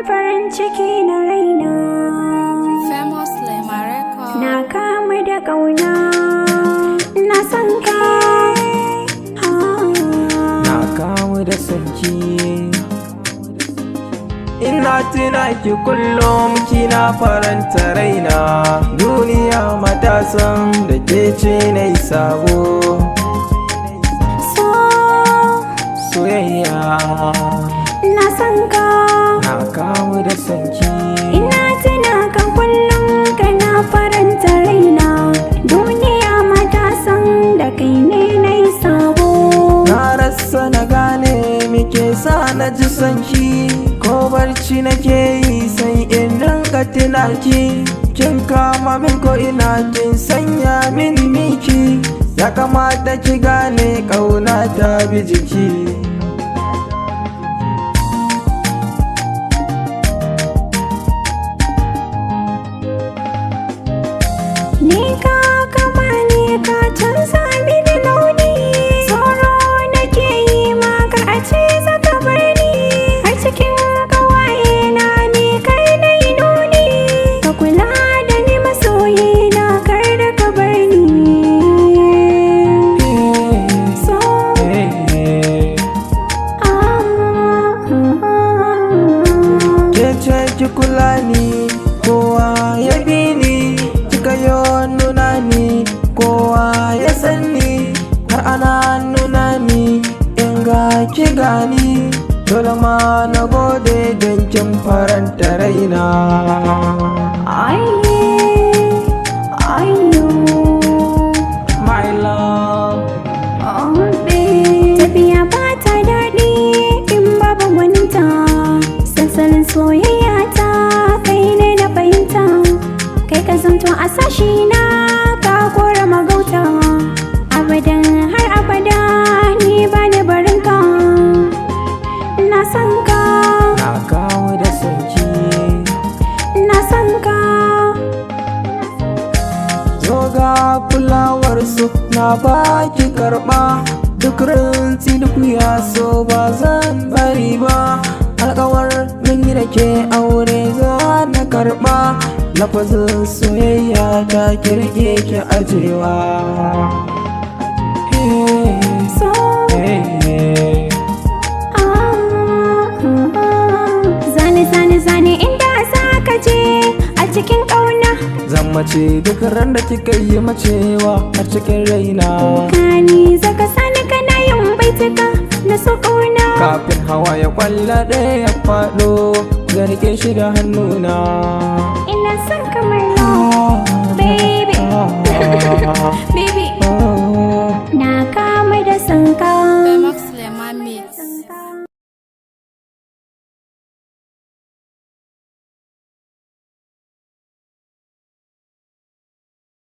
farin ciki na raina. Famous Lema Record. Na kamu da ƙauna, na san ka. Na kamu da sanki. Ina tuna ki kullum kina faranta raina. Duniya matasan da ke ce na yi sabo. Soyayya Na san ka. na kamu da sanki. Ina tuna ka kullum kana faranta raina. Duniya matasan da kai ne na yi sabo. Na rasa na gane muke sa na ji sanki. Ko barci nake yi sai in rinka tunaki. Kin kama min ko ina kin sanya min miki. Ya kamata ki gane ƙauna ta bi jiki. Ni ka kama ni ka canza mini launi. Tsoro nake yi maka a ce zaka bar ni. Har cikin ƙawaye na ni kai na yi nuni. Ka kula da ni masoyi na kar da ka bar ni. So Ke ce ki kula ni, kowa ya bi ni. Kika yo nuna ni, kowa ya san ni. Har ana nuna ni, in ga ki gani. Dole ma na gode don kin faranta raina. Aiye, ayyo, My love, tafiya ba ta daɗi in babu gwaninta. Sansanin soyayya ta kai ne na fahimta. Kai ka zanto a sashi na ka kora magauta. Abadan har abada ni ba ni barinka. Na san ka, na kawo da sanki. na san ka. Zo ga kulawar su na baki karɓa. Duk rantsi duk ya so ba zan bari ba. Alƙawar mun yi da ke aure za na karɓa. Lafazin soyayya ta kirge ki ajewa. So Zane inda za ka je a cikin ƙauna. Zan mace duk ran da kika yi macewa har cikin raina. Kani zaka sani kana yin baituka na so ƙauna. Kafin hawa ya kwalla ɗaya ya faɗo, ga rike shi da hannuna.